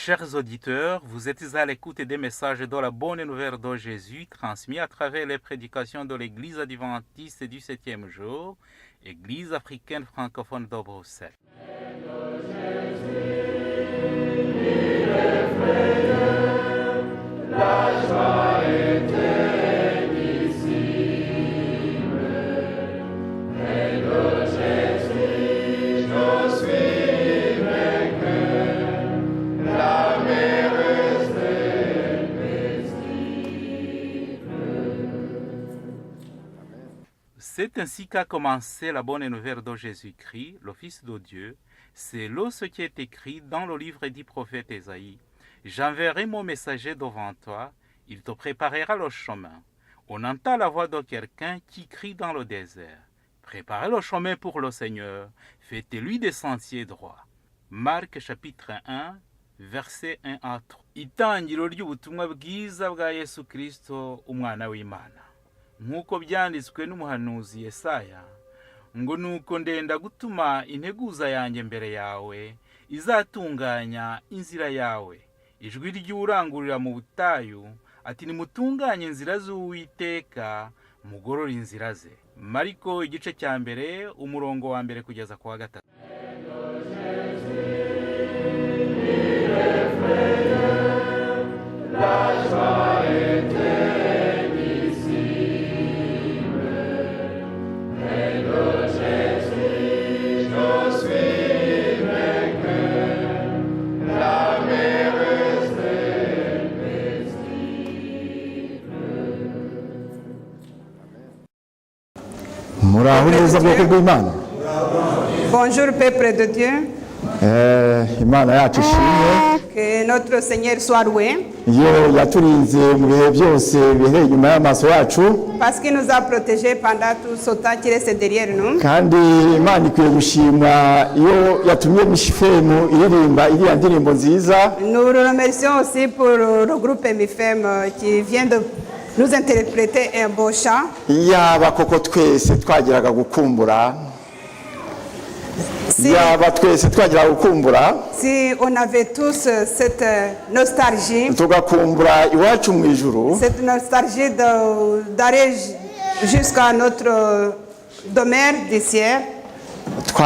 Chers auditeurs, vous êtes à l'écoute des messages de la bonne nouvelle de Jésus transmis à travers les prédications de l'Église adventiste du 7e jour, Église africaine francophone de Bruxelles. C'est ainsi qu'a commencé la bonne nouvelle de Jésus-Christ, le Fils de Dieu. C'est là ce qui est écrit dans le livre du prophète Ésaïe. J'enverrai mon messager devant toi, il te préparera le chemin. On entend la voix de quelqu'un qui crie dans le désert. Préparez le chemin pour le Seigneur, faites-lui des sentiers droits. Marc chapitre 1, verset 1 à 3. Itangiro ry'ubutumwa bwiza bwa Yesu Kristo, umwana w'Imana. Nk'uko byanditswe n'umuhanuzi Yesaya, ngo nuko ndenda gutuma integuza yanjye mbere yawe, izatunganya inzira yawe. Ijwi ry'urangurira mu butayu, ati nimutunganye inzira z'Uwiteka, mugorore inzira ze. Mariko igice cya mbere, umurongo wa mbere kugeza ku wa 3. Bonjour peuple de Dieu. Que notre Seigneur soit loué. Parce qu'il nous a protégés pendant tout ce temps qu'il reste derrière nous. Nous le remercions aussi pour le groupe MFM qui vient de nous interpréter un beau chant. Si on avait tous cette nostalgie, cette nostalgie d'aller jusqu'à notre demeure du ciel, on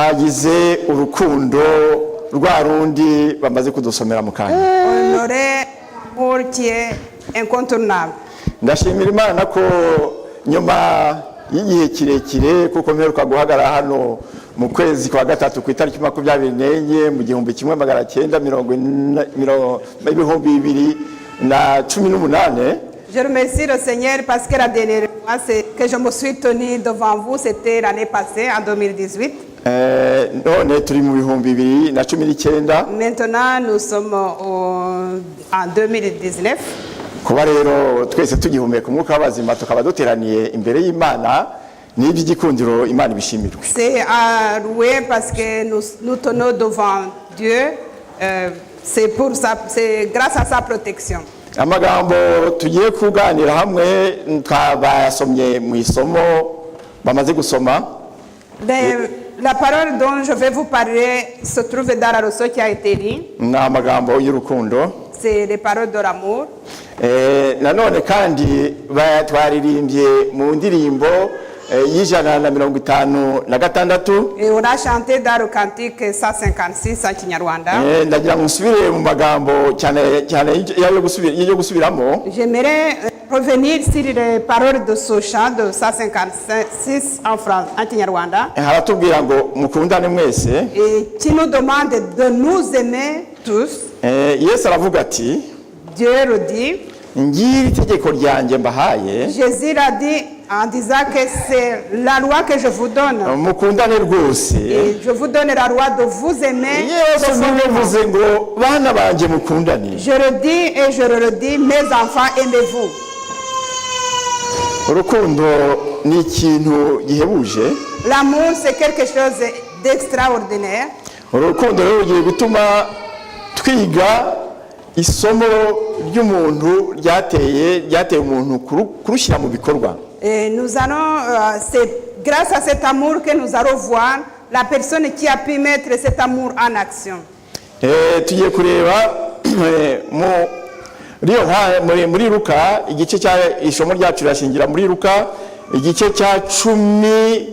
aurait pour qui est incontournable. Ndashimira Imana ko nyuma y'igihe kirekire kuko mperuka guhagara hano mu kwezi kwa gatatu ku itariki 24 mu 1918. Je remercie le Seigneur parce que la dernière fois que je me suis tenu devant vous, c'était l'année passée, en 2018. Maintenant, nous sommes en 2019. Kuba rero twese tugihumeka umwuka w'abazima tukaba duteraniye imbere y'Imana n'iby'igikundiro Imana ibishimirwe. C'est à louer parce que nous tenons devant Dieu, c'est pour ça, c'est grâce à sa protection. Amagambo tugiye kuganira hamwe twabasomye mu isomo bamaze gusoma. La parole dont je vais vous parler se trouve dans la leçon qui a été lue. N'amagambo y'urukundo. C'est les paroles de l'amour. Nanone kandi batwaririmbye mu ndirimbo y'ijana na 56. Et on a chanté dans le cantique 156 en Kinyarwanda. Ndagira musubire mu magambo cyane yo gusubiramo. J'aimerais revenir sur les paroles de ce chant de 156 en Kinyarwanda. Haratubwira ngo mukundane mwese. Et qui nous demande de nous aimer tous. Yesu aravuga ati, Dieu le dit. Jésus l'a dit en disant que c'est la loi que je vous donne. Et je vous donne la loi de vous aimer. Je le dis et je le redis, mes enfants, aimez-vous. L'amour, c'est quelque chose d'extraordinaire. Isomo ry'umuntu ryateye umuntu kurushyira mu bikorwa. Et nous allons, c'est grâce à cet amour que nous allons voir la personne qui a pu mettre cet amour en action. Tugiye kureba muri Luka igice cya isomo ryacu rashingira muri Luka igice cya 10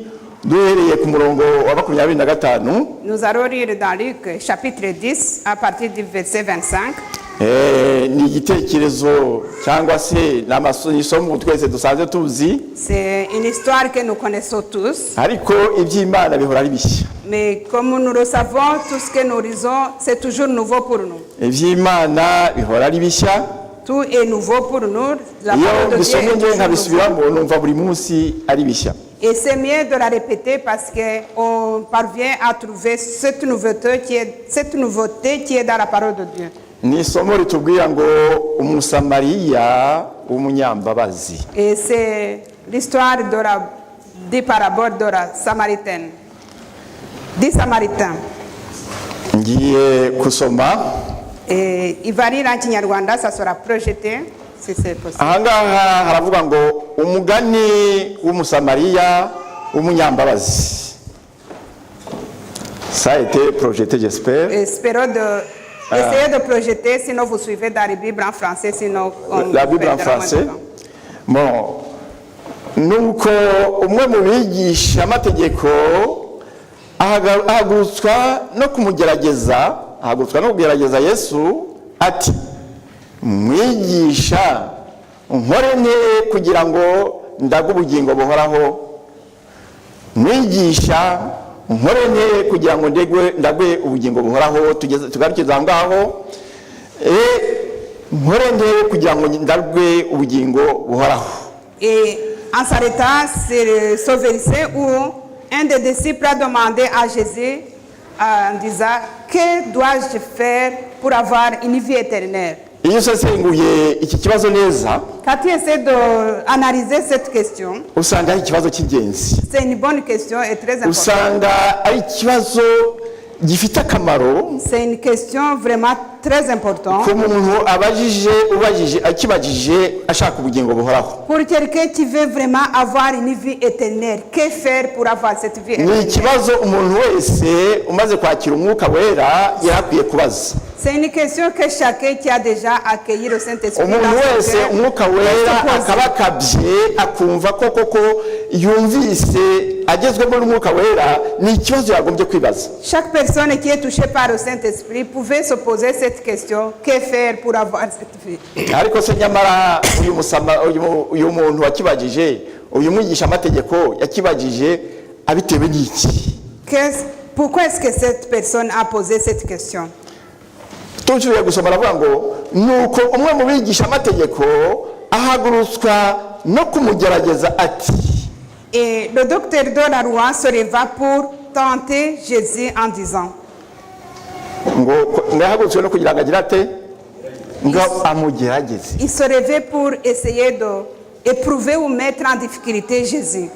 duhereye ku murongo wa 25. Nous allons lire dans Luc chapitre 10 à partir du verset 25. Ni igitekerezo cyangwa se n'amasomo twese dusanze tuzi. C'est une histoire que nous connaissons tous. Ariko iby'Imana bihora ari bishya. Mais comme nous le savons, tout ce que nous lisons, c'est toujours nouveau pour nous. Iby'Imana bihora ari bishya. Tout est nouveau pour nous. La parole de Dieu est nouveau. Et c'est mieux de la répéter parce qu'on parvient à trouver cette nouveauté qui est dans la parole de Dieu. Et c'est l'histoire des paraboles de la Samaritaine. Des Samaritains. Et il va lire en Kinyarwanda, ça sera projeté, si c'est possible. Ahangaha haravuga ngo umugani w'umusamariya w'umunyambabazi. Ça a été projeté, j'espère. Espérons essayer de projeter, sinon vous suivez dans la Bible en français, sinon la Bible en français. Bon, nuko umwe mu bigisha amategeko ahagurutswa no kumugerageza Yesu ati mwigisha nkore nte kugira ngo ndaga ubugingo buhoraho, mwigisha nkore nte kugira ngo ndagwe ubugingo buhoraho. Tugarukiza ngaho nkore nte kugira ngo ndagwe ubugingo buhoraho. Et en s'arrêtant sur ce verset où un des disciples a demandé à Jésus en disant, que dois-je faire pour avoir une vie éternelle? Quand tu essaies d'analyser cette question, c'est une bonne question et très importante. C'est une question vraiment très importante. Pour quelqu'un qui veut vraiment avoir une vie éternelle, que faire pour avoir cette vie éternelle? C'est une question que chacun qui a déjà accueilli le Saint-Esprit chaque personne qui est touchée par le Saint-Esprit pouvait se poser cette question, que faire pour avoir cette vie? Pourquoi est-ce que cette personne a posé cette question? Et le docteur de la loi se leva pour tenter Jésus en disant, il se levait pour essayer d'éprouver ou mettre en difficulté Jésus.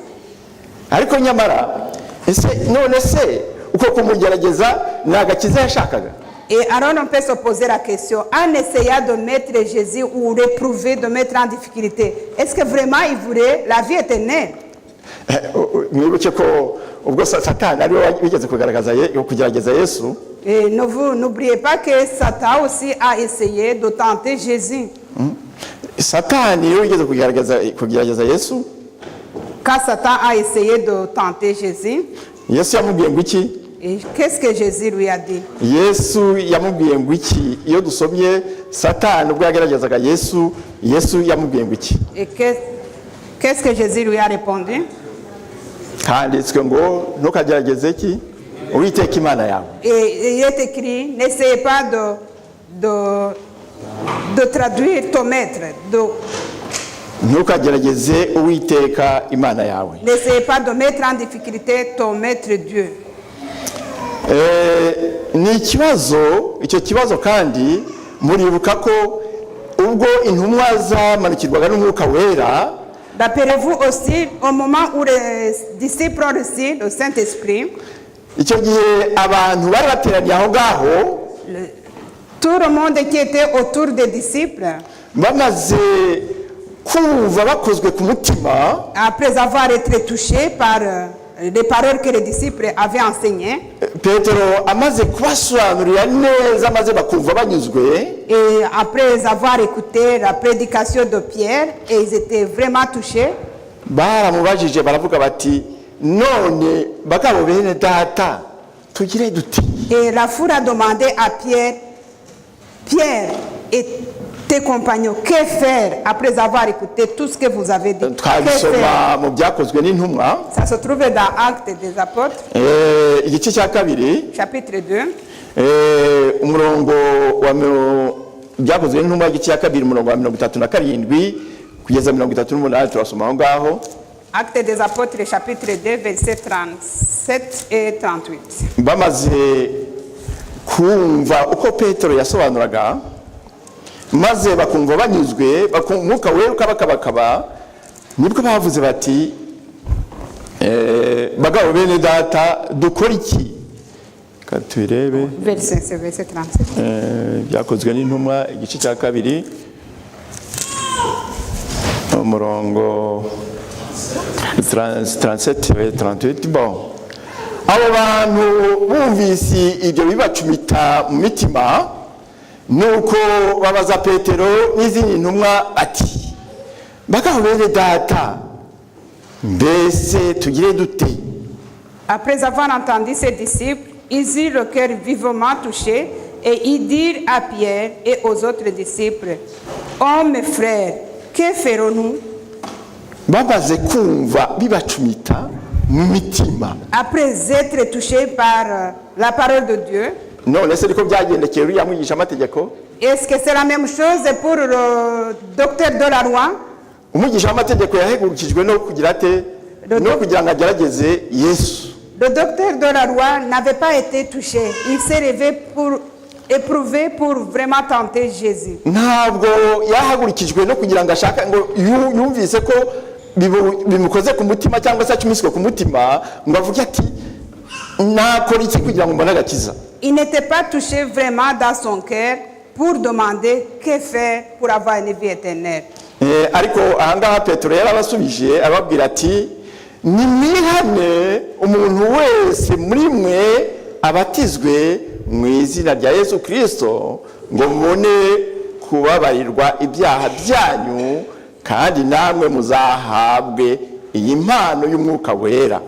Et alors on peut se poser la question, en essayant de mettre Jésus ou l'éprouver, de mettre en difficulté, est-ce que vraiment il voulait la vie éternelle? Et n'oubliez pas que Satan aussi a essayé de tenter Jésus. Quand Satan a essayé de tenter Jésus, et qu'est-ce que Jésus lui a dit? Et qu'est-ce que Jésus lui a répondu? Et il est écrit, n'essayez pas de traduire ton maître. N'essayez pas de mettre en difficulté ton maître Dieu. Ni icyo kibazo kandi muribuka ko ubwo intumwa zamanukirwaga n'umwuka wera. Rappelez-vous aussi au moment où les disciples ont reçu le Saint-Esprit, icyo gihe abantu bari bateraniye aho ngaho, tout le monde qui était autour des disciples, bamaze kumva bakozwe ku mutima, après avoir été touchés par les paroles que les disciples avaient enseignées. Petero amaze kubasobanurira neza maze bakumva banyuzwe. Et après avoir écouté la prédication de Pierre, et ils étaient vraiment touchés. Baramubajije baravuga bati none bagabo bene data tugire duti. Et la foule a demandé à Pierre, Pierre et tes compagnons, que faire après avoir écouté tout ce que vous avez dit? Twabisoma mu byakozwe n'intumwa. Ça se trouve dans Actes des Apôtres. Igice cya kabiri. Chapitre 2. Umurongo wa byakozwe n'intumwa igice cya kabiri umurongo wa 37 kugeza 38 turasoma aho ngaho. Actes des Apôtres chapitre 2 versets 37 et 38. Bamaze kumva uko Petero yasobanuraga maze bakumva banyuzwe bakumva wera ukabakabakaba nibwo bavuze bati bagabo bene data dukora iki katwirebe verset 37 byakozwe n'intumwa igice cya kabiri umurongo 37 38 bon abo bantu bumvise ibyo bibacumita mu mitima nuko babaza Petero n'izindi ntumwa ati bagabo bene data mbese tugire dute. Après avoir entendu ses disciples, ils eurent le cœur vivement touché et ils dirent à Pierre et aux autres disciples, oh mes frères, que ferons-nous? Bamaze kumva bibacumita mu mitima. Après être touchés par la parole de Dieu. None se liko byagendekeye uriya mwigisha amategeko? Est-ce que c'est la même chose pour le docteur de la loi? Umwigisha amategeko yahegurukijwe no kugira ate no kugira ngo agerageze Yesu. Le docteur de la loi n'avait pas été touché. Il s'est levé pour éprouver, pour vraiment tenter Jésus. Ntabwo yahagurukijwe no kugira ngo ashaka ngo yumvise ko bimukoze ku mutima cyangwa se acumiswe ku mutima ngo avuge ati nakora iki kugira ngo mbone agakiza. Il n'était pas touché vraiment dans son cœur pour demander que faire pour avoir une vie éternelle. Ariko ahangaha Petero yarabasubije ababwira ati nimwihane umuntu wese muri mwe abatizwe mu izina rya Yesu Kristo ngo mubone kubabarirwa ibyaha byanyu kandi namwe muzahabwe iyi mpano y'umwuka wera.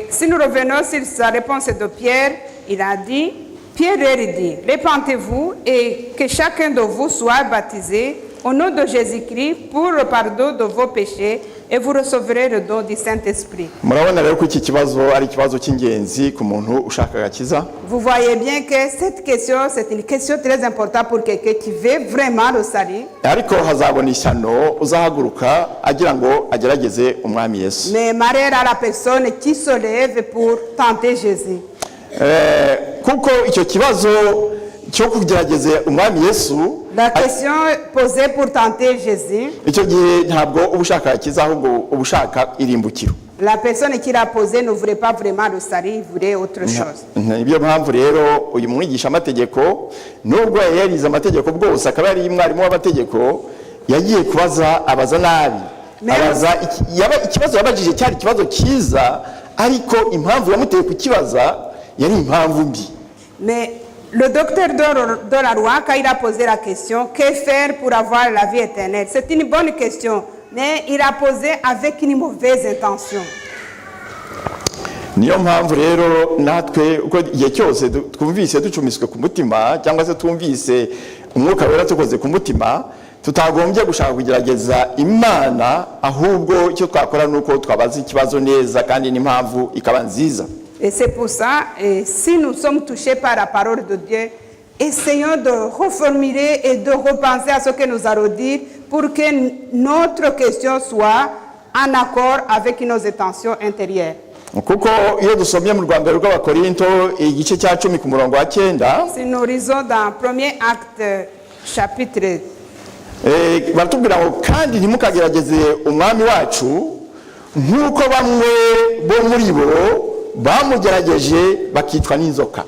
Si nous revenons sur sa réponse de Pierre, il a dit, Pierre leur dit, répentez-vous et que chacun de vous soit baptisé au nom de Jésus-Christ pour le pardon de vos péchés et vous recevrez le don du Saint-Esprit. Murabona rero ko iki kibazo ari kibazo cy'ingenzi ku muntu ushaka agakiza. Vous voyez bien que cette question, c'est une question très importante pour quelqu'un qui veut vraiment le salut. Ariko hazabona ishyano uzahaguruka agira ngo agerageze umwami Yesu. Mais malheur à la personne qui se lève pour tenter Jésus. Kuko icyo kibazo cyo kugerageza umwami Yesu, la question posée pour tenter Jésus, icyo gihe ntabwo ubushaka akiza ahubwo ubushaka irimbukiro. La personne qui l'a posé ne voulait pas vraiment le salut, il voulait autre chose. Ibyo mpamvu rero uyu mwigisha amategeko nubwo yarize amategeko bwose akaba yari mwarimu w'amategeko yagiye kubaza abaza nabi. Abaza ikibazo yabajije cyari ikibazo cyiza ariko impamvu yamuteye kukibaza yari impamvu mbi. Mais le docteur de la loi, quand il a posé la question, que faire pour avoir la vie éternelle? C'est une bonne question, mais il a posé avec une mauvaise intention. Niyo mpamvu rero natwe uko igihe cyose twumvise ducumiswe ku mutima cyangwa se twumvise umwuka wera tukoze ku mutima tutagombye gushaka kugerageza Imana, ahubwo icyo twakora nuko twabaza ikibazo neza kandi n'impamvu ikaba nziza. Et c'est pour ça, si nous sommes touchés par la parole de Dieu, essayons de reformuler et de repenser à ce que nous allons dire pour que notre question soit en accord avec nos intentions intérieures. Kuko iyo dusomye mu Rwanda rw'Abakorinto igice cya 10 ku murongo wa 9, si nous lisons dans premier acte chapitre baratubwira ngo kandi ntimukagerageze umwami wacu nk'uko bamwe bo muri bo bamugerageje bakitwa n'inzoka.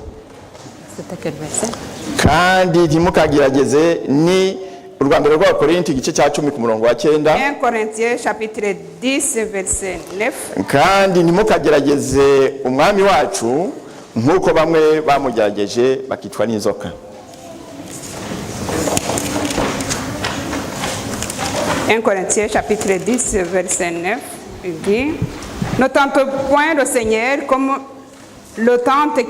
Kandi ntimukagerageze ni urwa mbere rw'Abakorinti igice cya 10 ku murongo wa 9. 1 Corinthiens chapitre 10 verset 9. kandi ntimukagerageze umwami wacu nk'uko bamwe bamugerageje bakicwa n'inzoka. 1 Corinthiens chapitre 10 verset 9, il dit: ne tente point le Seigneur comme le tentent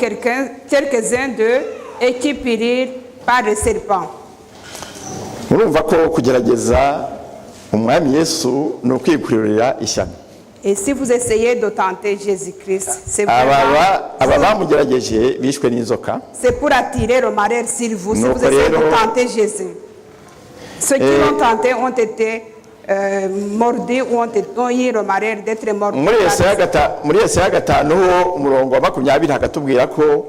quelques-uns d'eux et qui périrent par le serpent. Urumva ko kugerageza umwami Yesu no kwikururira ishyano. Et si vous essayez de tenter Jésus-Christ, c'est pour attirer le malheur sur vous. Si vous essayez de tenter Jésus, ceux qui l'ont tenté ont été mordus ou ont eu le malheur d'être morts. Muri Yesaya 5 umurongo wa 20 hakatubwira ko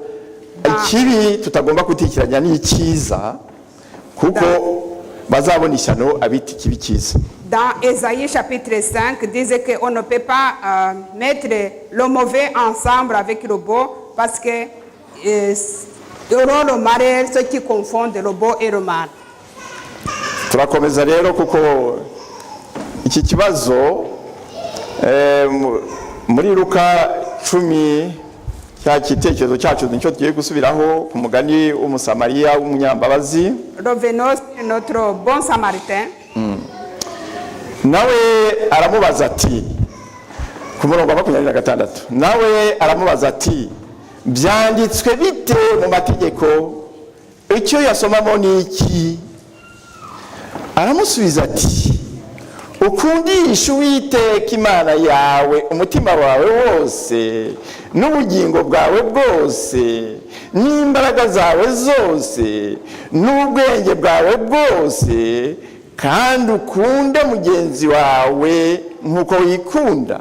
ikibi tutagomba kutikiranya n'icyiza kuko bazabona ishyano abita ikibi cyiza. Dans Ésaïe chapitre 5, disait qu'on ne peut pas mettre le mauvais ensemble avec le beau parce que auront le malheur ceux qui confondent le beau et le mal. Turakomeza rero kuko iki kibazo muri Luka 10 cya kitekerezo cyacu nicyo tugiye gusubiraho ku mugani w'umusamariya w'umunyambabazi. Revenons sur notre bon samaritain. Nawe aramubaza ati ku murongo wa 26, nawe aramubaza ati byanditswe bite mu mategeko, icyo yasomamo ni iki? Aramusubiza ati ukundisha Uwiteka Imana yawe umutima wawe wose n'ubugingo bwawe bwose n'imbaraga zawe zose n'ubwenge bwawe bwose, kandi ukunde mugenzi wawe nk'uko wikunda.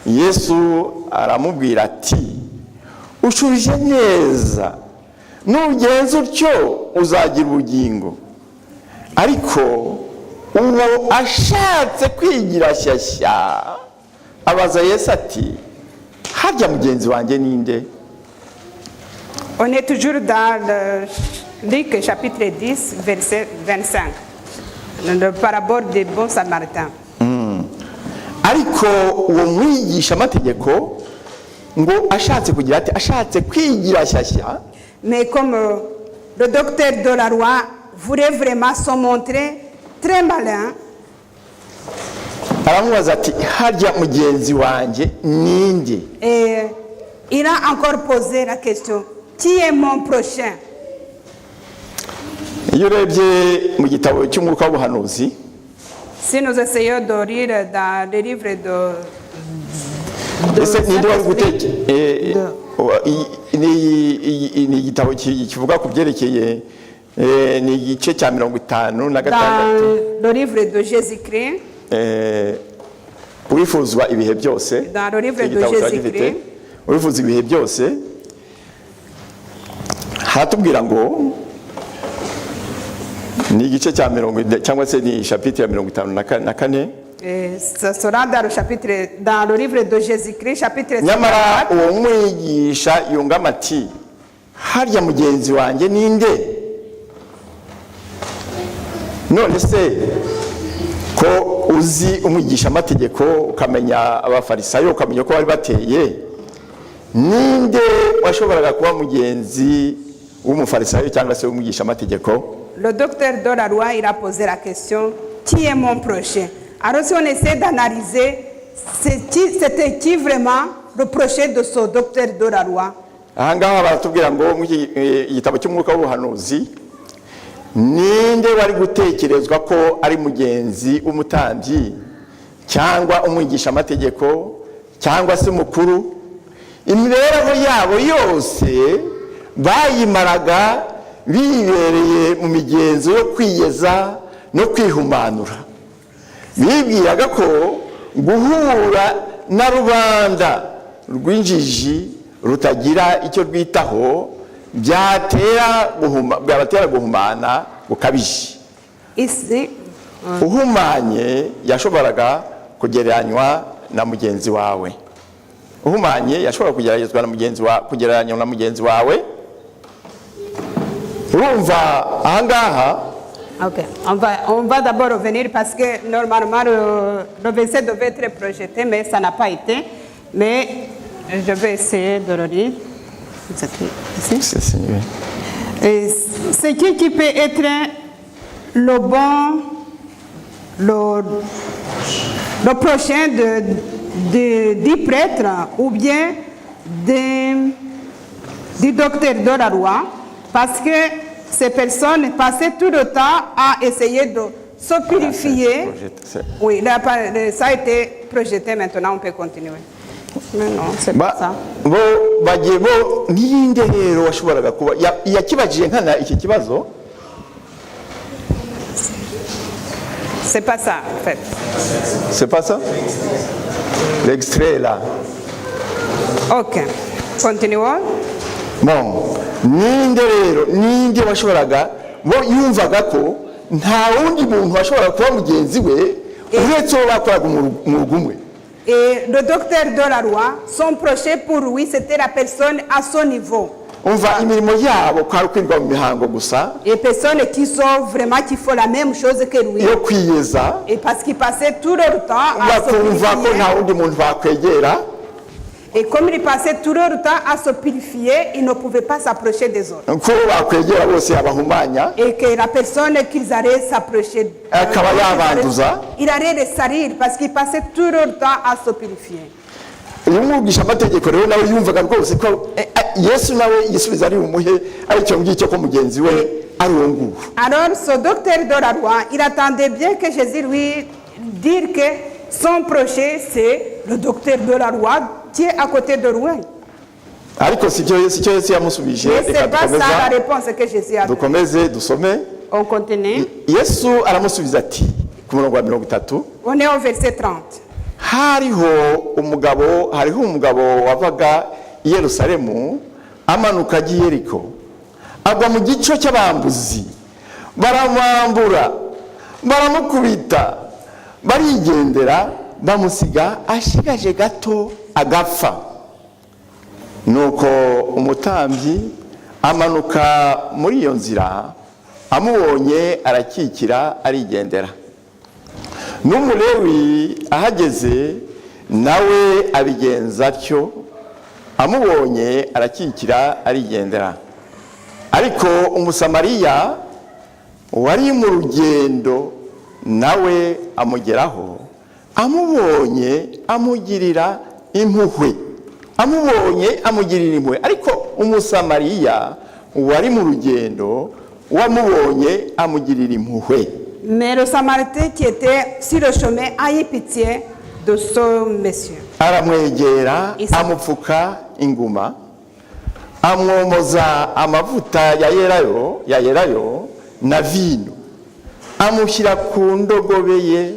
Yesu aramubwira ati ushubije neza, nugenza utyo uzagira ubugingo. Ariko uwo ashatse kwigira shyashya abaza Yesu ati harya mugenzi wanjye ninde? On est toujours dans Luc chapitre 10 verset 25. Le parabole des bons samaritains. Ariko uwo mwigisha amategeko ngo ashatse kugira ati ashatse kwigira shyashya. Mais comme le docteur de la loi voulait vraiment se montrer très malin, aramubaza ati harya mugenzi wanjye ninde? Et il a encore posé la question, qui est mon prochain? Iyo urebye mu gitabo cy'umwuka w'ubuhanuzi, si nous essayons de lire dans les livres ni igitabo kivuga ku byerekeye ni igice cya 56 dans le livre de Jésus-Christ, wifuzwa ibihe byose, dans le livre de Jésus-Christ, wifuzwa ibihe byose, haratubwira ngo ni igice cya 40 cyangwa se ni chapitre ya 54. Ce sera dans le chapitre, dans le livre de Jésus-Christ, chapitre 54. Nyamara uwo mwigisha yungama ati harya mugenzi wanjye ninde? None se ko uzi umwigisha amategeko ukamenya abafarisayo ukamenya ko bari bateye, ninde washoboraga kuba mugenzi w'umufarisayo cyangwa se umwigisha amategeko? Le docteur de la loi, il a posé la question, qui est mon prochain? Alors si on essaie d'analyser, c'était qui vraiment le prochain de ce docteur de la loi? Ahangaha baratubwira ngo mu gitabo cy'umwuka w'ubuhanuzi, ninde wari gutekerezwa ko ari mugenzi w'umutambyi cyangwa umwigisha amategeko cyangwa se mukuru? Imibereho yabo yose bayimaraga bibereye mu migenzo yo kwiyeza no kwihumanura. Bibwiraga ko guhura na rubanda rw'injiji rutagira icyo rwitaho byabatera guhumana gukabije. Uhumanye yashoboraga kugereranywa na mugenzi wawe. Uhumanye yashobora kugereranywa na mugenzi wawe. Urumva ahangaha Ok, on va d'abord revenir parce que normalement le verset devait être projeté, mais ça n'a pas été. Mais je vais essayer de le lire. Ici. C'est qui peut être le bon, le prochain du prêtre ou bien du docteur de la loi, parce que ces personnes passaient tout le temps à essayer de se purifier. Oui, ça a été projeté, maintenant on peut continuer. Mais non, c'est pas ça. C'est pas ça, en fait. C'est pas ça? L'extrait est là. Ok, continuons. Bon, ninde washoboraga bo yumvaga ko nta wundi muntu washobora kuba mugenzi we uretse uwo bakoraga umwuga umwe. Et le docteur de la loi, son projet pour lui, c'était la personne à son niveau. Umva imirimo yabo kwari kwirwa mu mihango gusa. Et personnes qui sont vraiment qui font la même chose que lui. Yo kwiyeza. Et parce qu'ils passaient tout leur temps à se purifier. Ko nta wundi muntu bakwegera. Et comme ils passaient tout leur temps à se purifier, ils ne pouvaient pas s'approcher des autres. Et que la personne qu'ils allaient s'approcher, il allait les salir parce qu'ils passaient tout leur temps à se purifier. Alors ce docteur de la loi, il attendait bien que Jésus lui dise que son projet, c'est le docteur de la loi qui est à côté de loin. Mais ce n'est pas ça la réponse que Jésus a donnée. On continue. On est au verset 30. hariho umugabo wavaga i Yerusalemu amanuka agiye Yeriko agwa mu gico cy'abambuzi baramwambura baramukubita barigendera bamusiga ashigaje gato agapfa. Nuko umutambyi amanuka muri iyo nzira amubonye arakikira arigendera. N'umulewi ahageze nawe abigenza atyo amubonye arakikira arigendera. Ariko umusamariya wari mu rugendo nawe amugeraho amubonye amugirira impuhwe. Ariko umusamariya wari mu rugendo wamubonye amugirira impuhwe. Mais le Samaritain qui était sur le chemin a eu pitié de ce monsieur. Aramwegera amupfuka inguma amwomoza amavuta yayerayo na vino amushyira ku ndogobe ye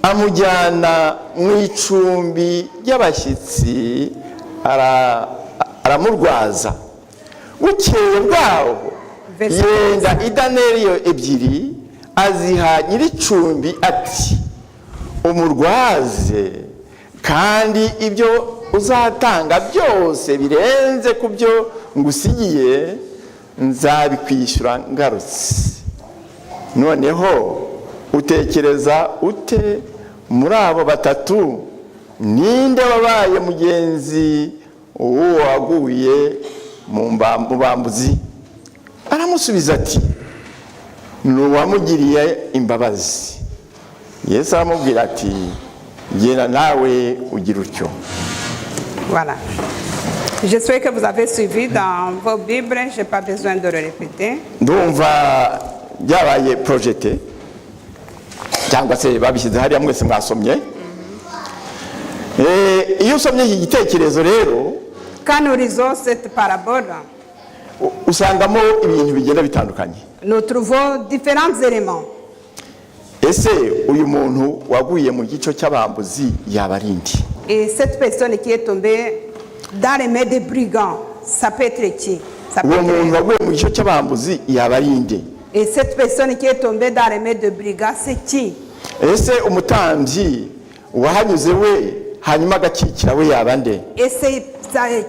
amujyana mu icumbi ry'abashyitsi aramurwaza. Bukeye bwaho yenda idanariyo ebyiri aziha nyir'icumbi ati umurwaze kandi ibyo uzatanga byose birenze ku byo ngusigiye nzabikwishyura ngarutse. Noneho utekereza ute muri abo batatu ninde wabaye mugenzi uwo waguye mu bambuzi? Aramusubiza ati n'uwamugiriye imbabazi. Yesu aramubwira ati genda nawe ugira utyo. Voilà. J'espère que vous avez suivi dans vos Bibles, je n'ai pas besoin de le répéter. Ndumva byabaye projeté cyangwa se babishyize hariya mwese mwasomye. Iyo usomye iki gitekerezo rero, quand nous lisons cette parabole, usangamo ibintu bigenda bitandukanye. Nous trouvons différents éléments. Ese uyu muntu waguye mu gico cy'abambuzi yabarindi? Et cette personne qui est tombée dans les mains des brigands, ça peut être qui? Uwo muntu waguye mu gico cy'abambuzi yabarindi? Et cette personne qui est tombée dans les mains de brigands, c'est qui? Ese umutambyi wahanyuze we hanyuma agakikira we yabande? Et c'est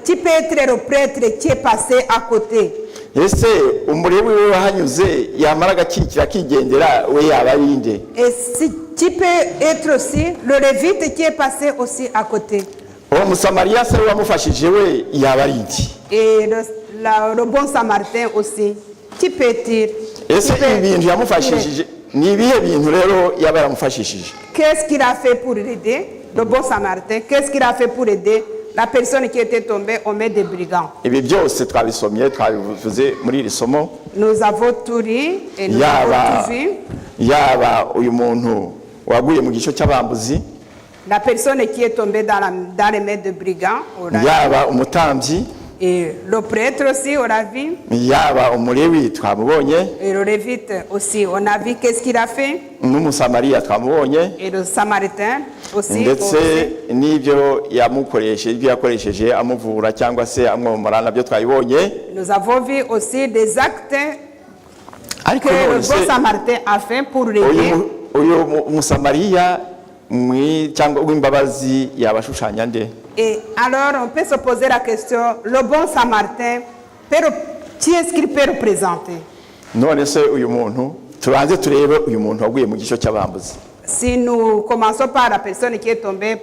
qui peut être le prêtre qui est passé à côté? ese umurewi we wahanyuze yamara agakirikira akigendera we yaba yinde? Et si tu peux être aussi le Lévite qui est passé aussi à côté. uwo musamariya se wamufashije we yaba yinde? Et le bon samaritain aussi. Tu peux dire. ese ibintu yamufashije ni ibihe bintu rero yaba yaramufashishije? Qu'est-ce qu'il a fait pour aider le bon samaritain? Qu'est-ce qu'il a fait pour aider la personne qui était tombée aux mains des brigands? Ibi byose twabisomye twabivuze muri iri somo. Nous avons tout lu et nous avons tout vu. Yaba uyu muntu waguye mu gico cy'abambuzi, la personne qui est tombée dans les mains des brigands, yaba umutambyi, et le prêtre aussi, on a vu. Yaba umulewi twamubonye. Et le lévite aussi, on a vu qu'est-ce qu'il a fait. N'umusamariya twamubonye. Et le samaritain aussi. Ndetse n'ibyo yamukoresheje, ibyo yakoresheje amuvura cyangwa se amwomora nabyo twabibonye. Nous avons vu aussi des actes que le bon samaritain a fait pour l'aider. Uyu musamariya cyangwa w'imbabazi yabashushanya nde? Et alors on peut se poser la question, le bon samaritain, qui est-ce qu'il peut représenter? None se uyu muntu tubanze turebe uyu muntu waguye mu gico cy'abambuzi. Si nous commençons par la personne qui est tombée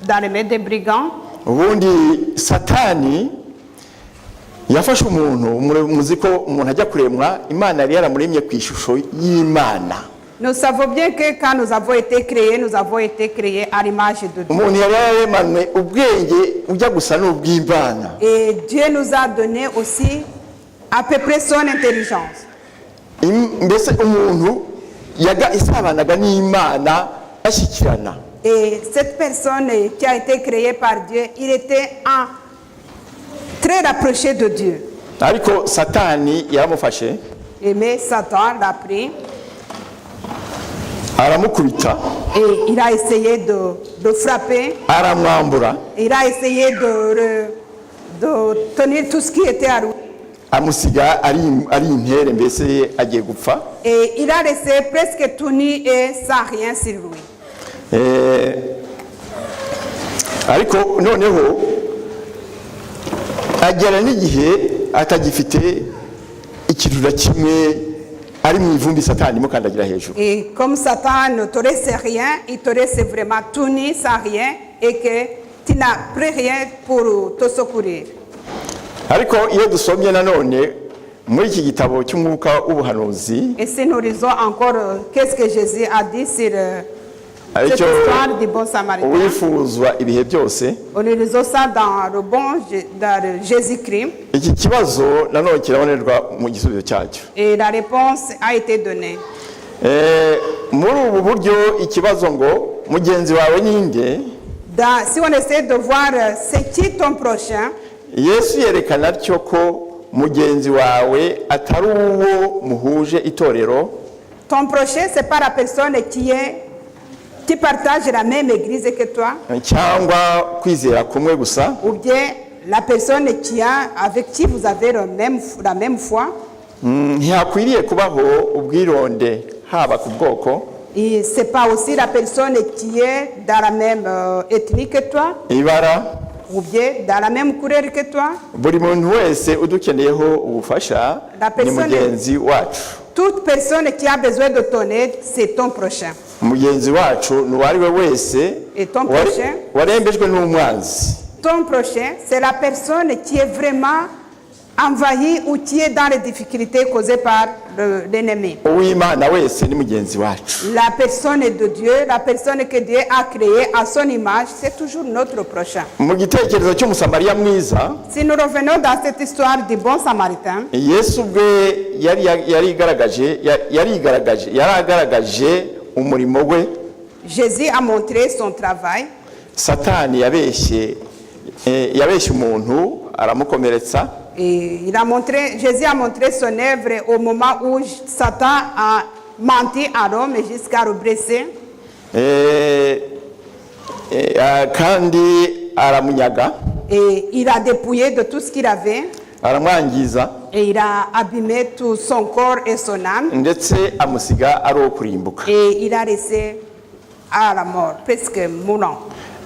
dans les mains des brigands. Ubundi Satani yafashe umuntu muzi ko umuntu ajya kuremwa Imana yari yaramuremye ku ishusho y'Imana. Nous savons bien que quand nous avons été créés à l'image de Dieu. Umuntu yari yaremanywe ubwenge ujya gusa n'ubw'Imana. Et Dieu nous a donné aussi à peu près son intelligence. Mbese umuntu yaga isabanaga n'Imana ashyikirana. Et cette personne qui a été créée par Dieu, il était très rapproché de Dieu. Ariko Satani yaramufashe. Mais Satan l'a pris. Aramukubita. Et il a essayé de frapper. Aramwambura. Il a essayé de tenir tout ce qui était à lui. Amusiga ari intere mbese agiye gupfa. Et il a laissé presque tout nu et sans rien sur lui. Ariko noneho agera n'igihe atagifite ikirura kimwe ari mu ivumbi Satani mukandagira hejuru. Et comme Satan ne te laisse rien, il te laisse vraiment tout nu sans rien et que tu n'as plus rien pour te secourir. Ariko iyo dusomye nanone muri iki gitabo cy'umwuka w'ubuhanuzi. Et si nous lisons encore qu'est-ce que Jésus a dit sur cette histoire du bon samaritain. Uwifuzwa ibihe byose. On lit ça dans le bon dans Jésus-Christ. Iki kibazo nanone kirabonerwa mu gisubizo cyacyo. Et la réponse a été donnée. Muri ubu buryo ikibazo ngo mugenzi wawe ninde? Si on essaie de voir c'est qui ton prochain. Yesu yerekana cyo ko mugenzi wawe atari uwo muhuje itorero. Ton prochain c'est pas la personne qui partage la même église que toi. Cyangwa kwizera kumwe gusa. Ou bien la personne avec qui vous avez la même foi. Ntihakwiriye kubaho ubwironde haba ku bwoko. Et c'est pas aussi la personne qui est dans la même ethnie que toi. Ibara. Ou bien dans la même couleur que toi. Buri muntu wese udukeneyeho ubufasha ni mugenzi wacu. Toute personne qui a besoin de ton aide, c'est ton prochain. Mugenzi wacu nuwariwe wese warembejwe n'umwanzi. Ton prochain, c'est la personne qui est vraiment envahie ou qui est dans les difficultés causées par l'ennemi. Uw'Imana wese ni mugenzi wacu. La personne de Dieu, la personne que Dieu a créée à son image, c'est toujours notre prochain. Mu gitekerezo cy'umusamariya mwiza. Si nous revenons dans cette histoire du bon samaritain. Yesu bwe yaragaragaje umurimo we. Jésus a montré son travail. Satani yabeshye umuntu aramukomeretsa. Et Jésus a montré son œuvre au moment où Satan a menti à l'homme jusqu'à le blesser. Kandi aramunyaga. Et il a dépouillé de tout ce qu'il avait. Aramwangiza. Et il a abîmé tout son corps et son âme. Ndetse amusiga ari okurimbuka. Et il a laissé à la mort, presque mourant.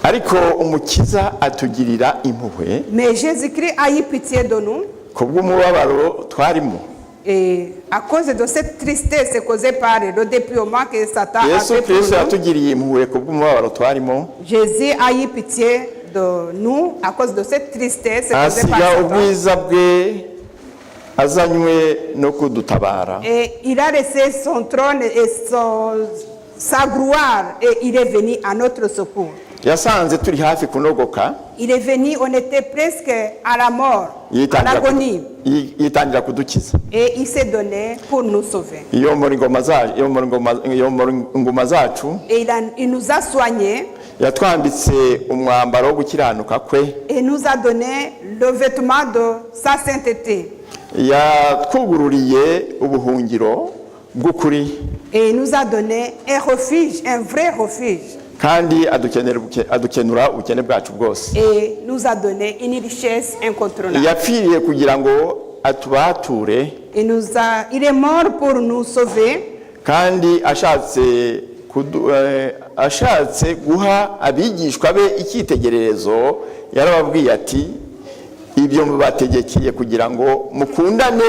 Ariko umukiza atugirira impuhwe. Mais Jésus-Christ a eu pitié de nous. kubw'umubabaro twarimo. Et à cause de cette tristesse causée par le dépouillement que Satan a Yesu fait pour Kristo nous, yatugiriye impuhwe kubw'umubabaro twarimo, Jésus a eu pitié de nous à cause de cette tristesse causée par asiga Satan. ubwiza bwe azanywe no kudutabara. Et il a laissé son trône et sa gloire et il est venu à notre secours. Yasanze turi hafi kunogoka, Il est venu, on était presque à la mort, à l'agonie. yitangira kudukiza. Et il s'est donné pour nous sauver. Iyo muri ngoma zacu Et il nous a soignés yatwambitse umwambaro wo gukiranuka kwe, et nous a donné le vêtement de sa sainteté. yatwugururiye ubuhungiro bw'ukuri, Et il nous a donné un refuge, un vrai refuge. kandi adukenura ubukene bwacu bwose. Et nous a donné une richesse incontournable. Yapfiriye kugira ngo atubature, Il est mort pour nous sauver. kandi ashatse guha abigishwa be icyitegererezo. Yarababwiye ati, ibyo mubategekeye kugira ngo mukundane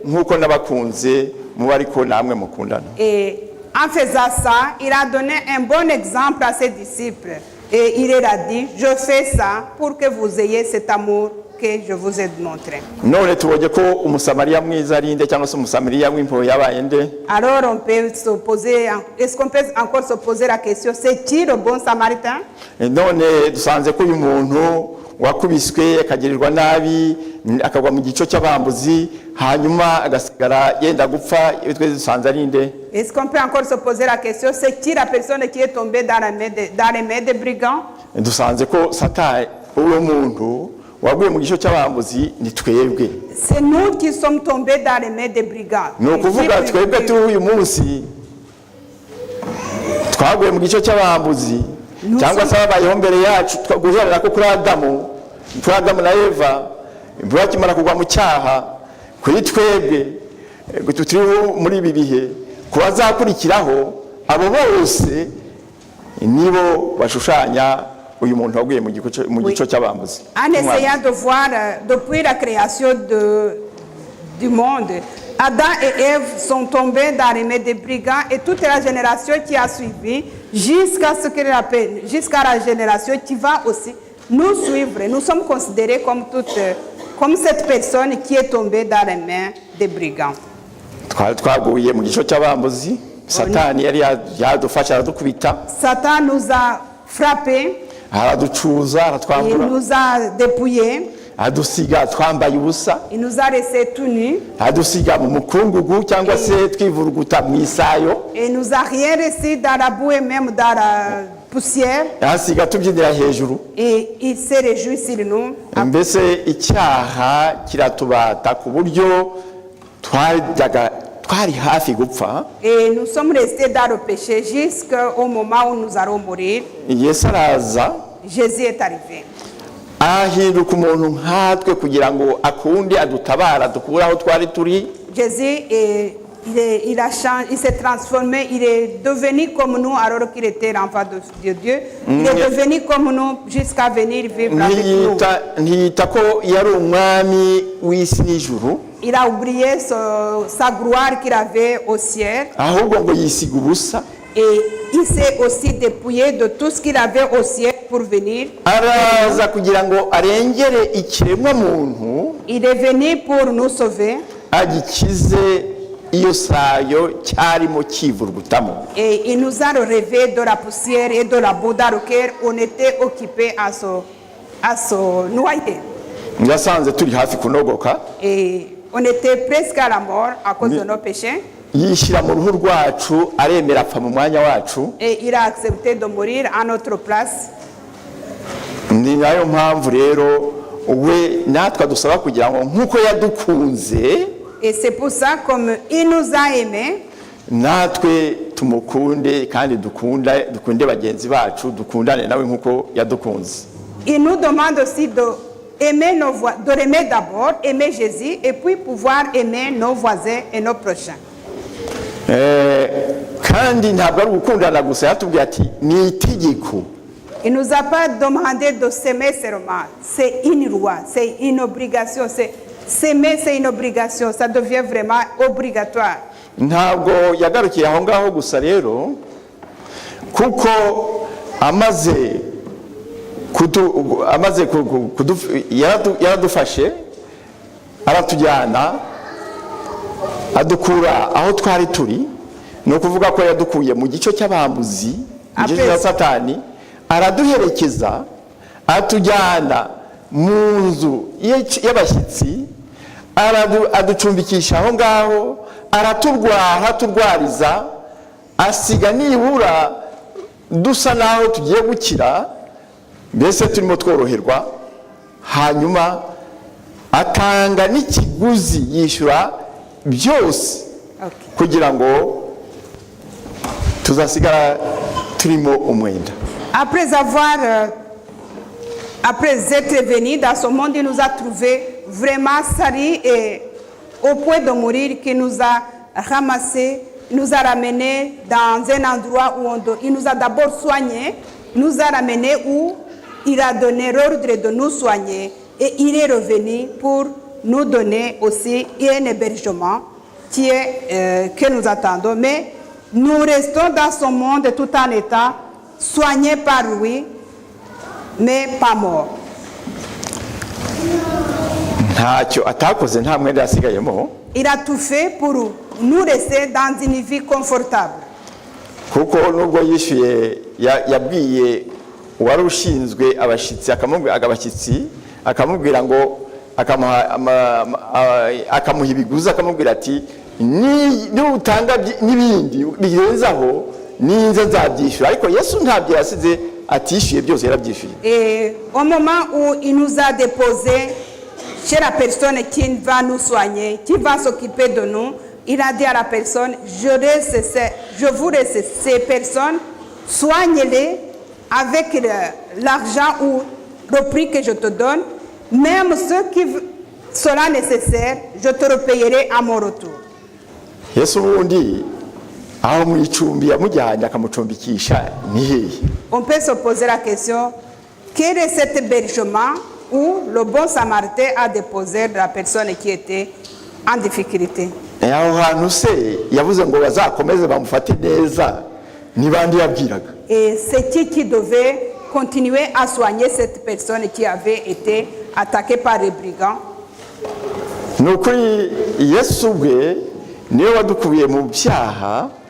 nk'uko nabakunze, muba ariko namwe mukundana. Et en faisant ça, il a donné un bon exemple à ses disciples. Et il leur a dit, je fais ça pour que vous ayez cet amour que je vous ai montré. None tubonye ko umusamariya mwiza ari nde, cyangwa se umusamariya w'impuhwe yabaye nde? Alors on peut se poser, est-ce qu'on peut encore se poser la question, c'est qui le bon samaritain? None dusanze ko uyu muntu wakubiswe akagirirwa nabi, akagwa mu gico cy'abambuzi, hanyuma agasigara yenda gupfa, twe dusanze ari nde? Est-ce qu'on peut encore se poser la question, c'est qui la personne qui est tombée dans les mains des brigands? Dusanze ko Satani uwo muntu waguye mu gico cy'abambuzi ni twebwe. C'est nous qui sommes tombés dans les mains des brigands. No kuvuga twebwe turi uyu munsi twaguye mu gico cy'abambuzi, cyangwa se abayeho mbere yacu guhera ko kuri Adamu na Eva bakimara kugwa mu cyaha, kuri twebwe turiho muri ibi bihe, kubazakurikiraho abo bose nibo bashushanya uyu muntu waguye mu gico cy'abambuzi. En essayant de voir depuis la création du monde, Adam et Ève sont tombés dans les mains des brigands et toute la génération qui a suivi jusqu'à la génération qui va aussi nous suivre. Nous sommes considérés comme cette personne qui est tombée dans les mains des brigands. Twaguye mu gico cy'abambuzi, Satani yari yadufasha aradukubita. Satan nous a frappés. Araducuza, aratwambura. Il nous a dépouillés. Adusiga twambaye ubusa. Il nous a laissés tout nus. Adusiga mu mukungugu cyangwa se twivuruguta mu isayo. Et il nous a rien laissé dans la boue et même dans la poussière. Asiga tubyinira hejuru. Et il s'est réjoui sur nous. Mbese icyaha kiratubata ku buryo twari hafi gupfa. Et nous sommes restés dans le péché jusqu'au moment où nous allons mourir. Yesu araza. Jésus est arrivé. Ahinduka umuntu nkatwe kugira ngo akunde adutabara dukura aho twari turi. Jésus il s'est transformé, il est devenu comme nous alors qu'il était l'enfant de Dieu. Il est devenu comme nous jusqu'à venir vivre avec nous. Ntiyita ko yari umwami w'isi n'ijuru. Il a oublié sa gloire qu'il avait au ciel. Ahubwo ngo yisiga ubusa. Et il s'est aussi dépouillé de tout ce qu'il avait au ciel pour venir. Araza kugira ngo arengere ikiremwa muntu. Il est venu pour nous sauver. Agikize iyo sayo cyarimo kivurugutamo. Et il nous a relevé de la poussière et de la boue dans laquelle on était occupé à se noyer. Yasanze turi hafi kunogoka. Et on était presque à la mort à cause de nos péchés. Yishyira mu ruhu rwacu, aremera apfa mu mwanya wacu. Et il a accepté de mourir à notre place. Ni nayo mpamvu rero we natwe dusaba kugira ngo nkuko yadukunze. Et c'est pour ça comme il nous a aimés. Natwe tumukunde kandi dukunde bagenzi bacu, dukundane nawe nkuko yadukunze. Il nous demande aussi de aimer d'abord, aimer Jésus et puis pouvoir aimer nos voisins et nos prochains. Kandi ntabwo ari gukundana gusa, yatubwiye ati ni itegeko. Il nous a pas demandé de s'aimer seulement, c'est une loi, c'est une obligation, s'aimer, c'est une obligation, ça devient vraiment obligatoire. Ntabwo yagarukiye aho ngaho gusa rero, kuko amaze yaradufashe aratujyana adukura aho twari turi, ni ukuvuga ko yadukuye mu gice cy'abambuzi, mu gice cya Satani, araduherekeza atujyana mu nzu y'abashyitsi, aducumbikisha aho ngaho, araturwariza, asiga nibura dusa naho tugiye gukira, mbese turimo tworoherwa. Hanyuma atanga n'ikiguzi, yishyura byose kugira ngo tuzasigara turimo umwenda. Après être venu dans ce monde, il nous a trouvé vraiment salis et au point de mourir, qu'il nous a ramassés, nous a ramenés dans un endroit où il nous a d'abord soignés, nous a ramenés où il a donné l'ordre de nous soigner, et il est revenu pour nous donner aussi un hébergement que nous attendons. Mais nous restons dans ce monde tout en étant soignés par lui, mais pas morts. Il a tout fait pour nous rester dans une vie confortable. Kuko nubwo yishuye yabwiye wari ushinzwe abashyitsi, akamubwira ngo akamuha ibiguzi, akamubwira ati n'utanga n'ibindi birenzaho ninze nzabyishyura. Ariko Yesu ntabyo yasize atishyuye, byose yarabyishyuye. Et au moment où il nous a déposé chez la personne qui va nous soigner, qui va s'occuper de nous, il a dit à la personne, je vous laisse ces personnes, soignez-les avec l'argent ou le prix que je te donne, même ce qui sera nécessaire, je te repayerai à mon retour. On peut se poser la question, quel est cet hébergement où le bon Samaritain a déposé la personne qui était en difficulté? Et c'est qui devait continuer à soigner cette personne qui avait été attaquée par les brigands?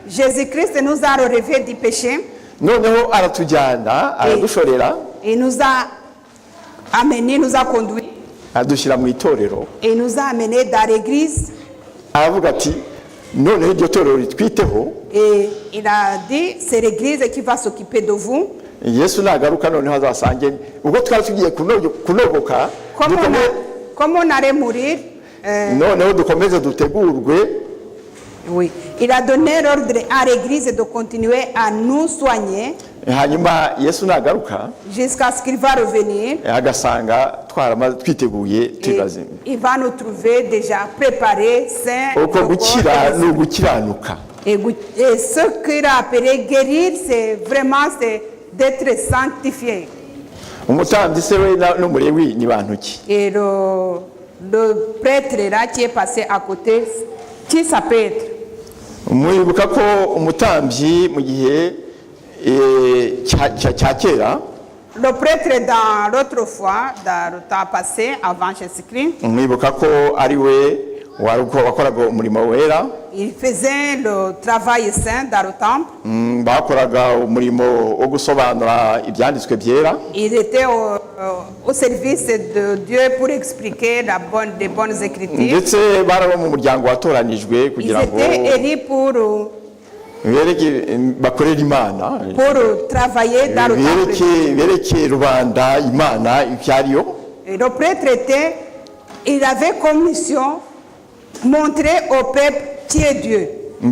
Jésus-Christ nous a relevés du péché. Et nous a amenés, nous a conduits. Et nous a amenés dans l'église. Et il a dit, c'est l'église qui va s'occuper de vous. Comme on allait mourir, oui, il a donné l'ordre à l'église de continuer à nous soigner jusqu'à ce qu'il va revenir. Il va nous trouver déjà préparés, sains. Et ce qu'il a appelé guérir, c'est vraiment d'être sanctifié. Et le prêtre là qui est passé à côté, qui s'appelle être? Le prêtre dans l'autre fois, dans le temps passé, avant Jésus-Christ, il faisait le travail saint dans le temple. Il était au service de Dieu pour expliquer les bonnes écritures. Ils étaient élus pour travailler dans le temple. Et le prêtre il avait comme mission montrer au peuple qui est Dieu. Et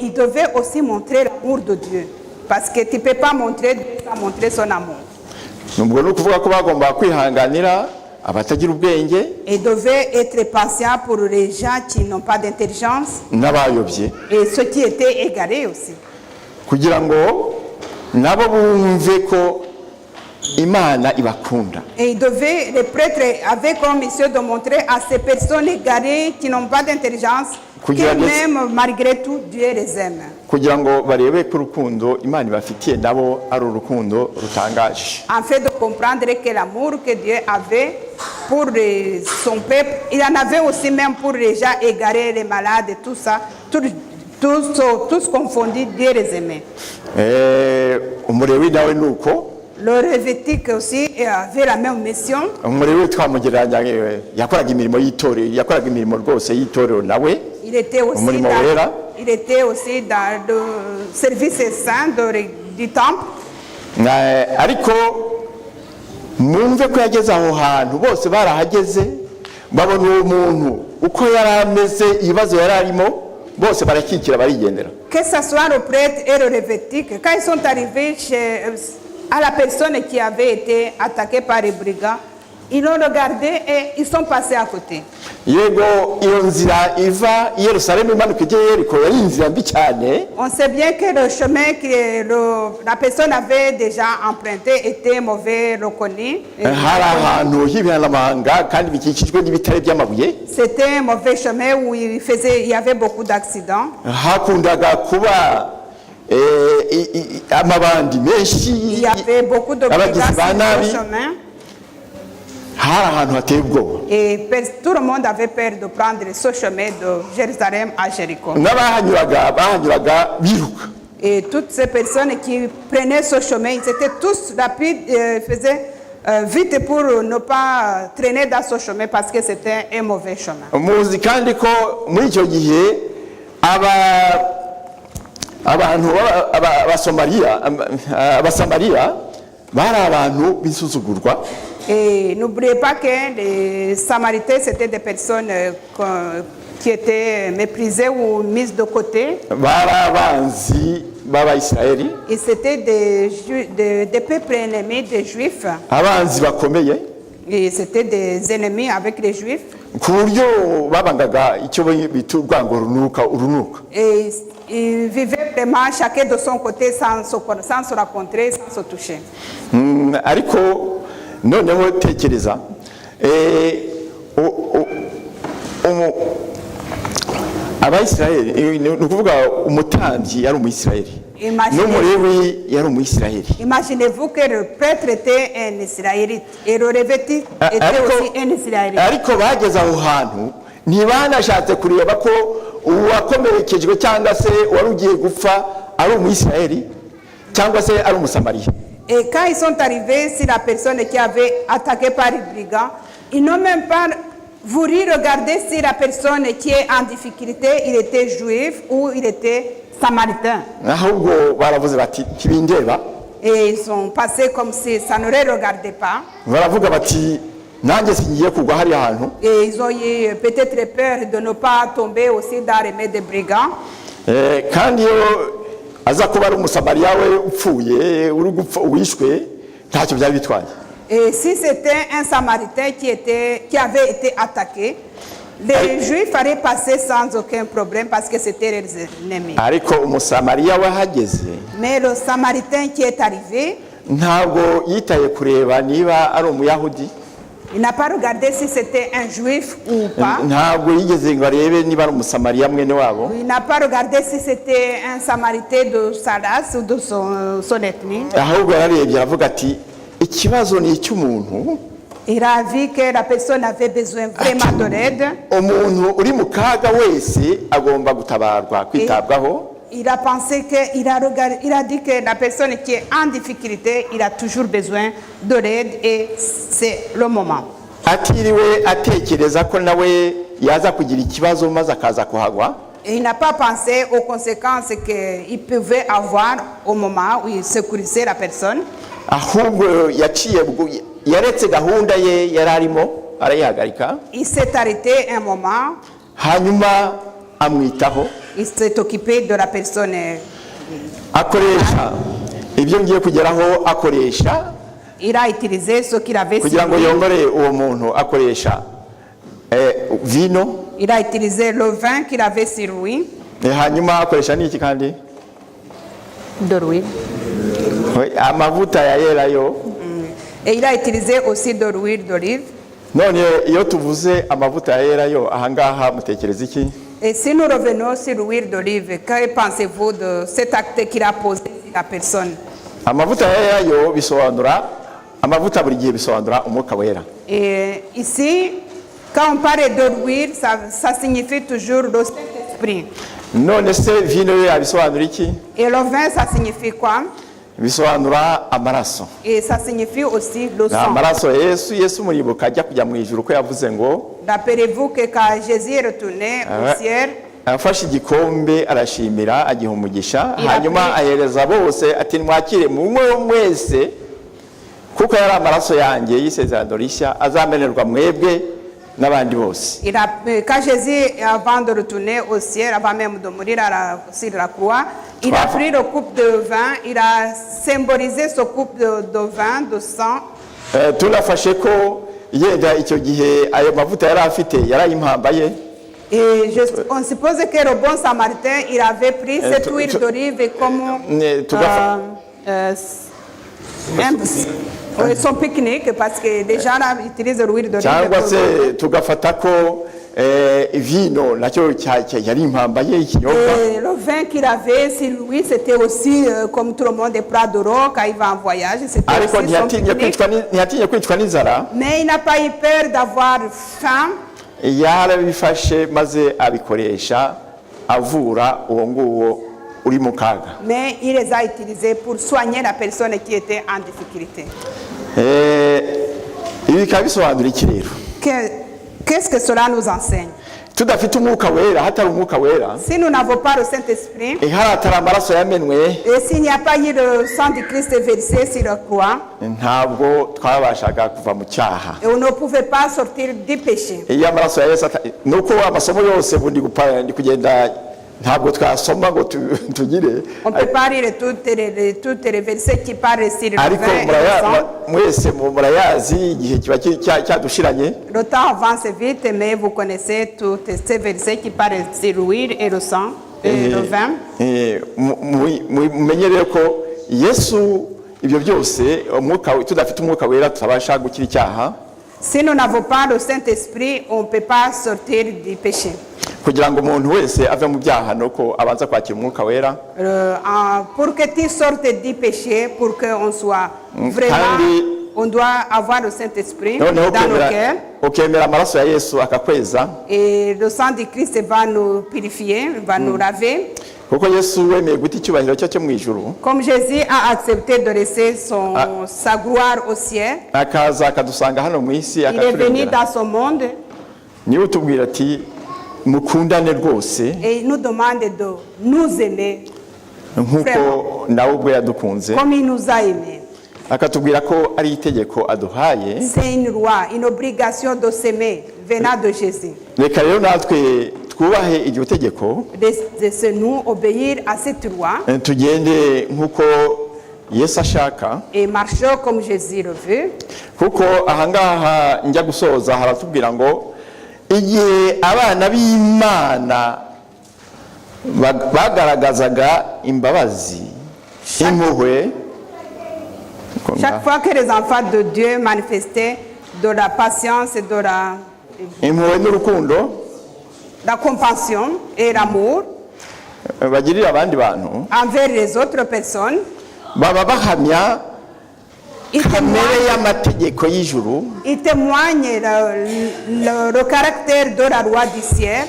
il devait aussi montrer l'amour de Dieu. Parce que tu ne peux pas montrer Dieu sans montrer son amour. Il devait être patient pour les gens qui n'ont pas d'intelligence. Et ceux qui étaient égarés aussi. Imana ibakunda. Et les prêtres avaient comme mission de montrer à ces personnes égarées qui n'ont pas d'intelligence que même malgré tout Dieu les aime. Kugira ngo barebe ko urukundo Imana ibafitiye nabo ari urukundo rutangaje. En fait de comprendre que l'amour que Dieu avait pour son peuple, il en avait aussi même pour les gens égarés, les malades et tout ça, tous confondus, Dieu les aimait. Umulewi nawe nuko. Le Lévitique aussi avait la même mission. Umulewi twamugereranya yakoraga imirimo y'itorero, yakoraga imirimo rwose y'itorero nawe. Il était aussi dans le service saint du temple. Ariko mwumve ko yageze aho hantu bose barahageze babona uwo muntu uko yari ameze ibibazo yari arimo bose barakikira barigendera. Que ce soit le prêtre et le Lévitique, quand ils sont arrivés à la personne qui avait été attaquée par les brigands, ils l'ont regardé et ils sont passés à côté. On sait bien que le chemin que la personne avait déjà emprunté était mauvais reconnu. C'était un mauvais chemin où il y avait beaucoup d'accidents. Il y avait beaucoup de brigands sur le chemin. Et tout le monde avait peur de prendre ce chemin de Jérusalem à Jéricho. Et toutes ces personnes qui prenaient ce chemin, ils étaient tous rapides, faisaient vite pour ne pas traîner dans ce chemin parce que c'était un mauvais chemin. Et n'oubliez pas que les Samaritains, c'était des personnes qui étaient méprisées ou mises de côté. Et c'était des peuples ennemis des Juifs. Et c'était des ennemis avec les Juifs. Et ils vivaient vraiment chacun de son côté sans se rencontrer, sans se toucher. Noneho tekereza abayisiraheli ni ukuvuga umutambyi yari umuyisiraheli n'umulewi yari umuyisiraheli. Imaginez-vous que le prêtre était un Israélite et le Lévitique était aussi un Israélite. Ariko bageze aho hantu ntibanashatse kureba ko uwakomerekejwe cyangwa se wari ugiye gupfa ari umuyisiraheli cyangwa se ari umusamariya. Et quand ils sont arrivés, si la personne qui avait attaqué par les brigands, ils n'ont même pas voulu regarder si la personne qui est en difficulté, il était juif ou il était samaritain. Et ils sont passés comme si ça ne les regardait pas. Et ils ont eu peut-être peur de ne pas tomber aussi dans les mains des brigands. aza kuba ari umusamariya we upfuye uri gupfa wishwe ntacyo byari bitwaye. Et si c'était un samaritain qui avait été attaqué, les Juifs allaient passer sans aucun problème parce que c'était les ennemis. Ariko umusamariya wahageze, mais le samaritain qui est arrivé, ntabwo yitaye kureba niba ari umuyahudi. Il n'a pas regardé si c'était un juif ou pas. Il n'a pas regardé si c'était un samaritain de Saras ou de son ethnie. Il a vu que la personne avait besoin vraiment de l'aide. Il a pensé il a dit que la personne qui est en difficulté, il a toujours besoin de l'aide et c'est le moment. Et il n'a pas pensé aux conséquences qu'il pouvait avoir au moment où il secourisait la personne. Il s'est arrêté un moment. Il s'est occupé de la personne. Il a utilisé ce qu'il avait sur lui. Il a utilisé le vin qu'il avait sur lui. De l'huile. Et il a utilisé aussi de l'huile d'olive. none iyo tuvuze amavuta yera yo ahangaha mutekereza iki? Et si nous revenons sur l'huile d'olive, que pensez-vous de cet acte qu'il a posé sur la personne? Amavuta yera yo bisobanura amavuta buri gihe bisobanura umwuka wera. Et ici, quand on parle de l'huile, ça signifie toujours le Saint-Esprit. None se vino yo bisobanura iki? Et le vin, ça signifie quoi? Bisobanura amaraso. Et ça signifie aussi le sang. Amaraso Yesu muribuka ajya kujya mu ijuru ko yavuze ngo Rappelez-vous que quand Jésus est retourné au ciel, afashe igikombe arashimira agiha umugisha hanyuma ahereza bose ati mwakire mumwe mwese kuko yari amaraso yanjye y'isezerano rishya azamenerwa mwebwe n'abandi bose. Quand Jésus, avant de retourner au ciel, avant même de mourir sur la croix, il a pris le coupe de vin, il a symbolisé ce coupe de vin, de sang. Tunafashe ko yenda icyo gihe ayo mavuta yari afite yarayimpambaye. Et on suppose que le bon samaritain, il avait pris cette huile d'olive comme son pique-nique, parce que les gens utilisent l'huile d'olive. Cyangwa se tugafata ko vino nacyo yari impambaye ikinyobwa. Et le vin qu'il avait sur lui, c'était aussi comme tout le monde des plats d'euro quand il va en voyage. C'était aussi son pique-nique. Mais il n'a pas eu peur d'avoir faim. Yarabifashe maze abikoresha avura uwo nguwo uri mu kaga. Mais il les a utilisés pour soigner la personne qui était en difficulté. Ibi bikaba bisobanura iki rero? Qu'est-ce que cela nous enseigne? Tudafite umwuka wera, hatari umwuka wera, si nous n'avons pas le Saint-Esprit, hatari amaraso yamenwe, et s'il n'y a pas eu le sang de Christ versé sur la croix, ntabwo twabashaga kuva mu cyaha. Et on ne pouvait pas sortir du péché. Iyo amaraso ya Yesu nuko amasomo yose bundi kugenda ntabwo twasoma ngo tugire. On peut pas lire toutes les versets qui parlent sur le vin et le sang. Mwese murayazi igihe kiba cyadushiranye. Le temps avance vite, mais vous connaissez tous ces versets qui parlent sur l'huile et le sang et le vin. Mumenyere ko Yesu ibyo byose tudafite umwuka wera tutabasha gukira icyaha. Si nous n'avons pas le Saint-Esprit, on ne peut pas sortir du péché. Kugira ngo umuntu wese ave mu byaha nuko abanza kwakira umwuka wera. Pour que tu sortes du péché, pour qu'on soit vraiment, on doit avoir le Saint-Esprit dans nos cœurs. Ukemera amaraso ya Yesu akakweza. Et le sang de Christ va nous purifier, va nous laver. Kuko Yesu wemeye guta icyubahiro cyo mu ijuru. Comme Jésus a accepté de laisser sa gloire au ciel. Akaza akadusanga hano mu isi il est venu dans ce monde. Niwe utubwira ati mukundane rwose. Et il nous demande de nous aimer. Nkuko nawe ubwo yadukunze. Comme il nous a aimés. Akatubwira ko ari itegeko aduhaye. C'est une loi, une obligation de s'aimer venant de Jésus. Reka rero natwe twubahe iryo tegeko. De nous obéir à cette loi. Tugende nkuko Yesu ashaka. Et marcher comme Jésus le veut. Kuko ahangaha njya gusoza haratubwira ngo igihe abana b'Imana bagaragazaga imbabazi impuhwe. Chaque fois que les enfants de Dieu manifestaient de la patience et de la compassion et l'amour envers les autres personnes, ils témoignent le caractère de la loi du ciel.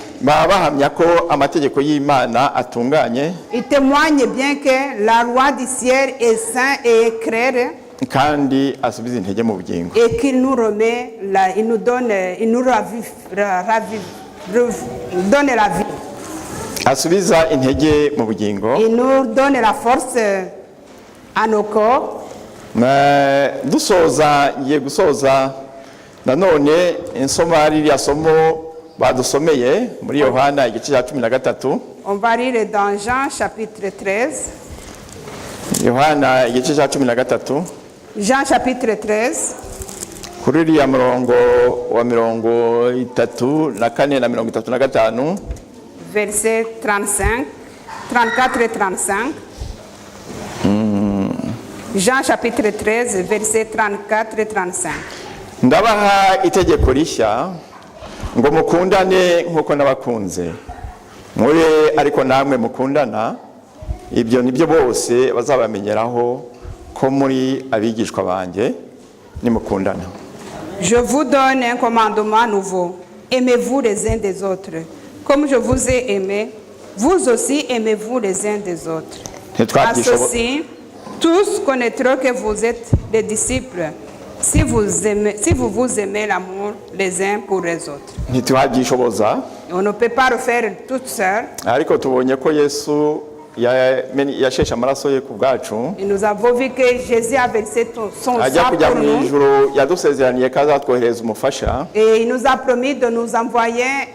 Ils témoignent bien que la loi du ciel est sainte et claire. Et qu'il nous remet, il nous donne la vie. Il nous donne la force à nos corps. Ngiye gusoza nanone insoma ririya somo badusomeye muri Yohana igice cya 13. On va lire dans Jean chapitre 13. Yohana igice cya 13. Jean chapitre 13. Kuri iriya murongo wa 34 na 35. Verset 35, 34 et 35. Jean chapitre 13, versets 34 et 35. Ndabaha itegeko rishya ngo mukundane nk'uko nabakunze. Mube ariko namwe mukundana, ibyo nibyo bose bazabamenyeraho ko muri abigishwa banjye nimukundana. Je vous donne un commandement nouveau. Aimez-vous les uns des autres. Comme je vous ai aimé, vous aussi aimez-vous les uns des autres. À ceci, tous connaîtront que vous êtes des disciples si vous vous aimez l'amour les uns pour les autres. On ne peut pas le faire toute seule. Et nous avons vu que Jésus a versé son sang pour nous. Et il nous a promis de nous envoyer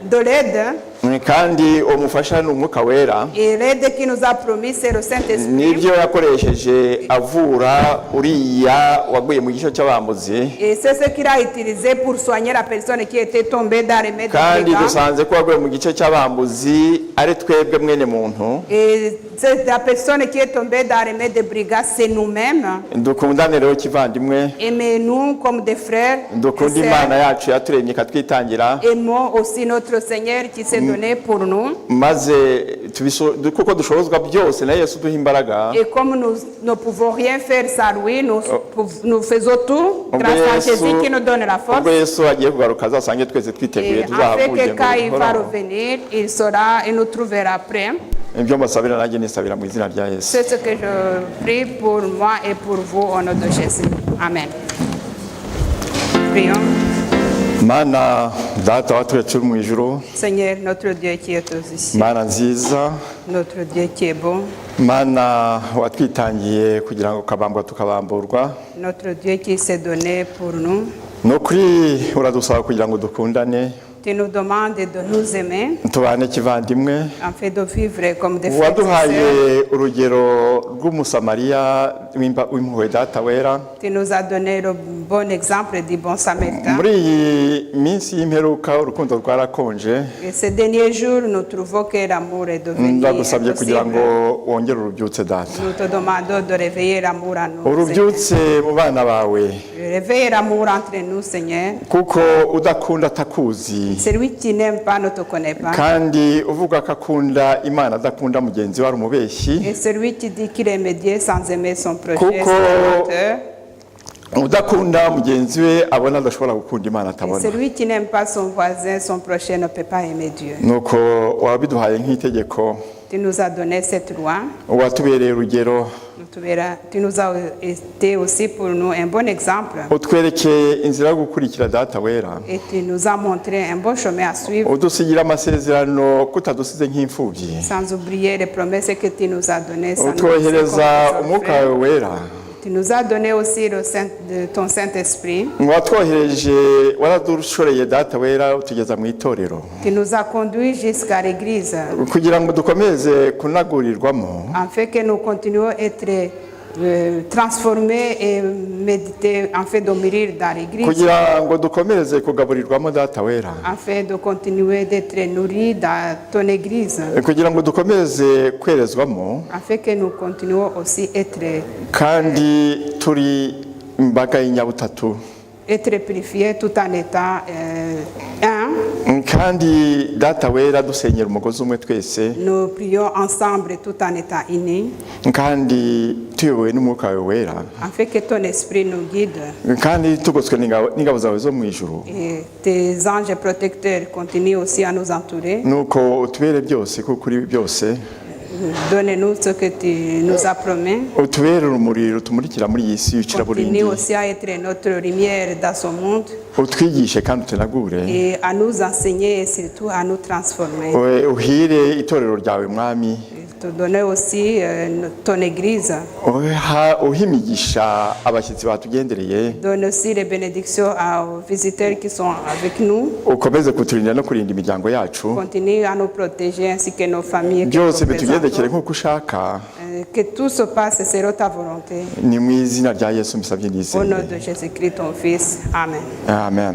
de l'aide. kandi umufasha n'umwuka wera. Et l'aide qui nous a promis c'est le Saint-Esprit. Nibyo yakoresheje avura uriya waguye mu gico cy'abambuzi. Et c'est ce qu'il a utilisé pour soigner la personne qui était tombée dans les mains des brigands. Kandi dusanze ko waguye mu gico cy'abambuzi ari twebwe mwene muntu. Et c'est la personne qui est tombée dans les mains des brigands, c'est nous-mêmes. Dukundane rero kivandimwe. Aimez-nous comme des frères. Dukunda Imana yacu yaturemye katwitangira. Aimons aussi notre Seigneur qui s'est donné pour nous. Maze kuko dushobozwa byose na Yesu duha imbaraga. Et comme nous ne pouvons rien faire sans lui, nous faisons tout grâce à Jésus qui nous donne la force. Ubwo Yesu agiye kugaruka azasange twese twiteguye tuzahabuje. Afin que quand il va revenir, il nous trouvera prêts. Ibyo mbasabira nanjye nisabira mu izina rya Yesu. C'est ce que je prie pour moi et pour vous au nom de Jésus. Amen. Prions. Mana data waturetse mu ijuru. Seigneur, notre Dieu qui est aux cieux. Mana nziza. Notre Dieu qui est bon. Mana watwitangiye kugira ngo kabambwa tukabamburwa. Notre Dieu qui s'est donné pour nous. Nokuri uradusaba kugira ngo dukundane. Tu nous demandes de nous aimer. Tubane kivandimwe. En fait de vivre comme des frères. Waduhaye urugero rw'umusamariya w'impuhwe data wera. Tu nous as donné le bon exemple du bon samaritain. Muri iyi minsi y'imperuka urukundo rwarakonje. Et ces derniers jours nous trouvons que l'amour est devenu ndagusabye kugira ngo wongere urubyutse data. Nous te demandons de réveiller l'amour en nous. Urubyutse mu bana bawe. Réveiller l'amour entre nous, Seigneur. Kuko udakunda takuzi. Celui qui n'aime pas ne te connaît pas. Kandi uvuga akakunda Imana adakunda mugenzi we ari umubeshyi. Et celui qui dit qu'il aime Dieu sans aimer son prochain, c'est un menteur. Udakunda mugenzi we abona adashobora gukunda Imana atabona. Celui qui n'aime pas son voisin, son prochain ne peut pas aimer Dieu. Nuko wabiduhaye nk'itegeko. Tu nous as donné cette loi. Watubereye urugero. Tu nous as été aussi pour nous un bon exemple. Utwereke inzira yo gukurikira data wera. Et tu nous as montré un bon chemin à suivre. Udusigira amasezerano kutadusize nk'imfubyi. Sans oublier les promesses que tu nous as données. Utwohereza umwuka wawe wera. Tu nous as donné aussi ton Saint-Esprit. Waradushoreye data wera utugeza mu itorero. Tu nous as conduits jusqu'à l'église. Kugira ngo dukomeze kunagurirwamo. Afin que nous continuions à être transformés et méditer en fait de mourir dans l'église. Kugira ngo dukomeze kugaburirwamo data wera. Afin de continuer d'être nourris dans ton église. Kugira ngo dukomeze kwerezwamo. Afin que nous continuions aussi être kandi turi imbaga y'inyabutatu. Être purifié tout en étant un. Kandi data wera dusenyera umugozi umwe twese. Nous prions ensemble tout en étant unis. Kandi tuyobowe n'umwuka wawe wera. Afin que ton esprit nous guide. Kandi tugoswe n'ingabo zawe zo mu ijuru. Et tes anges protecteurs continuent aussi à nous entourer. Nuko utubere byose kuko uri byose. Donne-nous ce que tu nous as promis. Utubere urumuri rutumurikira muri iyi si y'icuraburindi. Continue aussi à être notre lumière dans ce monde. Utwigishe kandi utunagure. Et à nous enseigner et surtout à nous transformer. Uhire itorero ryawe mwami. Te donner aussi ton église. Uhimigisha abashyitsi batugendereye. Donne aussi les bénédictions aux visiteurs qui sont avec nous. Ukomeze kuturinda no kurinda imiryango yacu. Continue à nous protéger ainsi que nos familles. Byose bitugendekere nk'uko ushaka. Que tout se passe selon ta volonté. Ni mu izina rya Yesu mbisabye nizeye. Au nom de Jésus-Christ ton fils. Amen. Amen.